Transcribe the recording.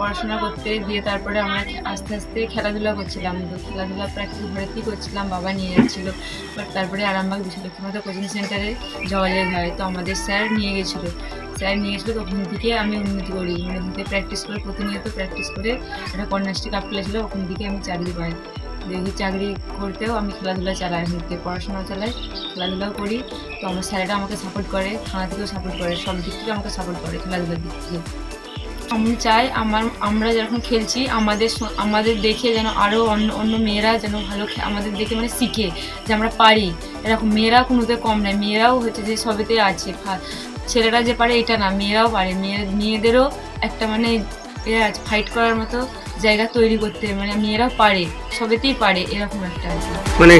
পড়াশোনা করতে দিয়ে তারপরে আমরা আস্তে আস্তে খেলাধুলা করছিলাম। তো খেলাধুলা প্র্যাকটিস ঘরেতেই করছিলাম, বাবা নিয়ে যাচ্ছিলো। বাট তারপরে আরামবাগ বিশ্বলক্ষ্মী মাতা কোচিং সেন্টারে যোগাযোগ হয়, তো আমাদের স্যার নিয়ে গেছিলো। তো ওখান থেকে আমি উন্নতি করি, মানে ওখান থেকে প্র্যাকটিস করে প্রতিনিয়ত প্র্যাকটিস করে একটা কন্যাশ্রী কাপ পেয়েছিলো, ওখান থেকে আমি চাকরি পাই। দেখি চাকরি করতেও আমি খেলাধুলা চালাই, হতে পড়াশোনা চালাই, খেলাধুলাও করি। তো আমার স্যারেরা আমাকে সাপোর্ট করে, থানা থেকেও সাপোর্ট করে, সব দিক থেকে আমাকে সাপোর্ট করে খেলাধুলার দিক থেকে। আমি চাই আমরা যখন খেলছি আমাদের দেখে যেন আরও অন্য মেয়েরা যেন ভালো আমাদের দেখে মানে শিখে যে আমরা পারি। এরকম মেয়েরাও কোনোতে কম নয়, মেয়েরাও হচ্ছে যে সবেতে আছে, ছেলেরা যে পারে এটা না, মেয়েরাও পারে। মেয়েদেরও একটা মানে ফাইট করার মতো জায়গা তৈরি করতে, মানে মেয়েরাও পারে, সবেতেই পারে, এরকম একটা আছে। মানে